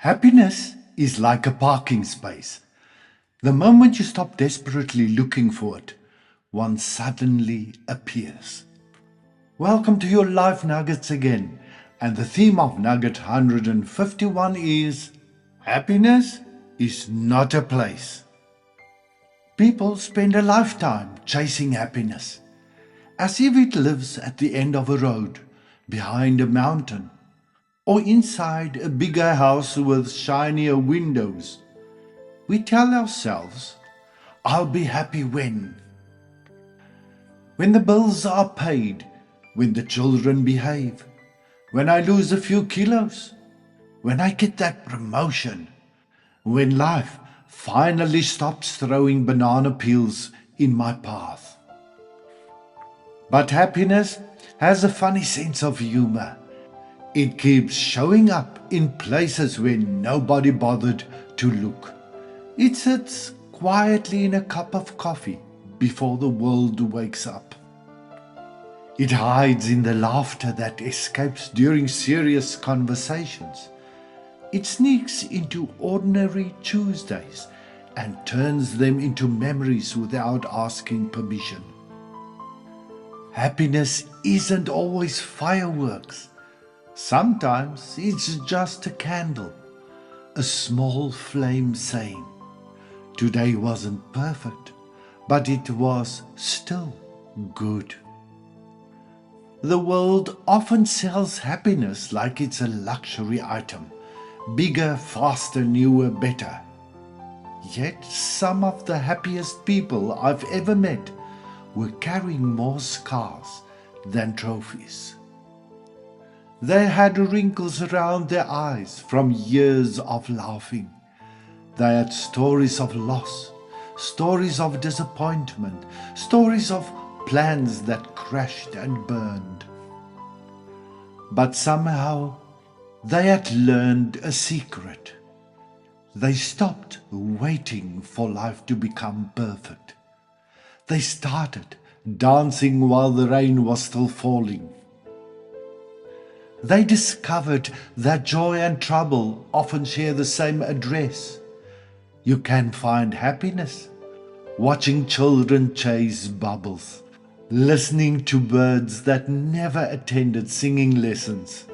Happiness is like a parking space. The moment you stop desperately looking for it, one suddenly appears. Welcome to your Life Nuggets again. And the theme of Nugget 151 is Happiness is not a place. People spend a lifetime chasing happiness, as if it lives at the end of a road, behind a mountain, or inside a bigger house with shinier windows. We tell ourselves, I'll be happy when the bills are paid, when the children behave, when I lose a few kilos, when I get that promotion, when life finally stops throwing banana peels in my path. But happiness has a funny sense of humor. It keeps showing up in places where nobody bothered to look. It sits quietly in a cup of coffee before the world wakes up. It hides in the laughter that escapes during serious conversations. It sneaks into ordinary Tuesdays and turns them into memories without asking permission. Happiness isn't always fireworks. Sometimes it's just a candle, a small flame saying, "Today wasn't perfect, but it was still good." The world often sells happiness like it's a luxury item, bigger, faster, newer, better. Yet some of the happiest people I've ever met were carrying more scars than trophies. They had wrinkles around their eyes from years of laughing. They had stories of loss, stories of disappointment, stories of plans that crashed and burned. But somehow they had learned a secret. They stopped waiting for life to become perfect. They started dancing while the rain was still falling. They discovered that joy and trouble often share the same address. You can find happiness watching children chase bubbles, listening to birds that never attended singing lessons,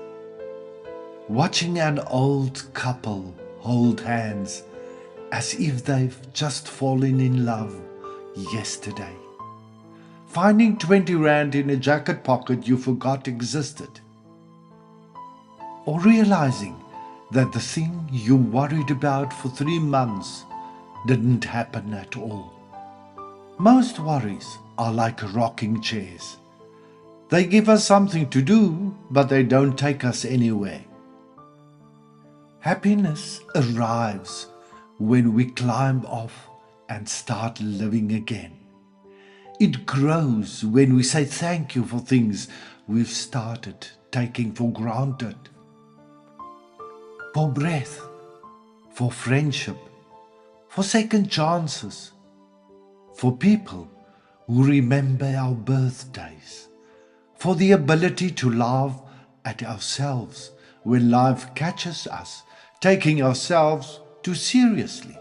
watching an old couple hold hands as if they've just fallen in love yesterday, finding 20 rand in a jacket pocket you forgot existed, or realizing that the thing you worried about for 3 months didn't happen at all. Most worries are like rocking chairs. They give us something to do, but they don't take us anywhere. Happiness arrives when we climb off and start living again. It grows when we say thank you for things we've started taking for granted. For breath, for friendship, for second chances, for people who remember our birthdays, for the ability to laugh at ourselves when life catches us taking ourselves too seriously.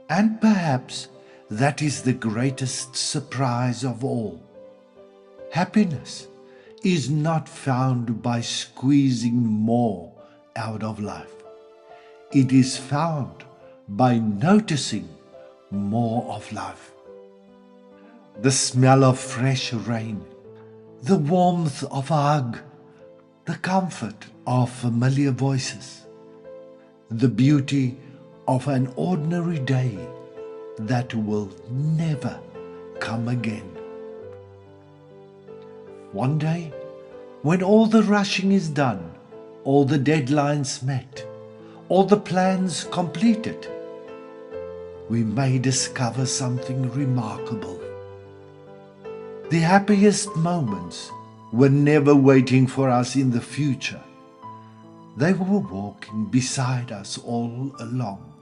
And perhaps that is the greatest surprise of all. Happiness is not found by squeezing more out of life. It is found by noticing more of life. The smell of fresh rain, the warmth of a hug, the comfort of familiar voices, the beauty of an ordinary day that will never come again. One day, when all the rushing is done, all the deadlines met, all the plans completed, we may discover something remarkable. The happiest moments were never waiting for us in the future. They were walking beside us all along,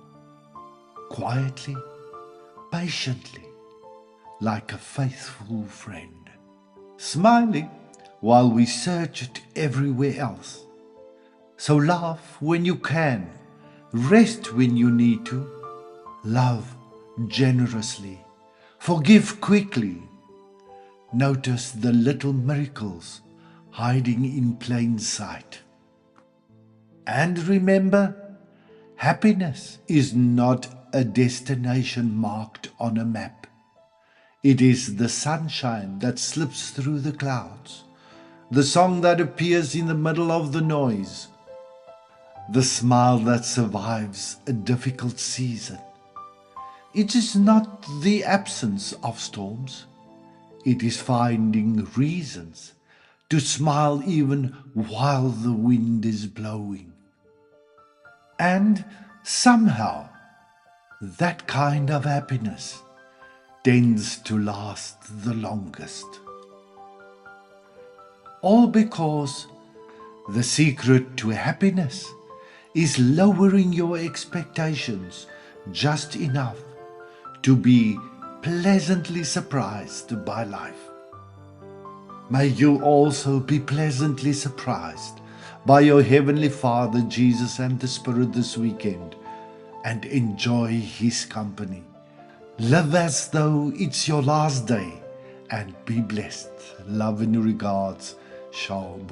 quietly, patiently, like a faithful friend, smiling while we searched everywhere else. So laugh when you can, rest when you need to, love generously, forgive quickly. Notice the little miracles hiding in plain sight. And remember, happiness is not a destination marked on a map. It is the sunshine that slips through the clouds, the song that appears in the middle of the noise, the smile that survives a difficult season. It is not the absence of storms. It is finding reasons to smile even while the wind is blowing. And somehow, that kind of happiness tends to last the longest. All because the secret to happiness is lowering your expectations just enough to be pleasantly surprised by life. May you also be pleasantly surprised by your Heavenly Father, Jesus, and the Spirit this weekend, and enjoy His company. Live as though it's your last day and be blessed. Love and regards, Shalom.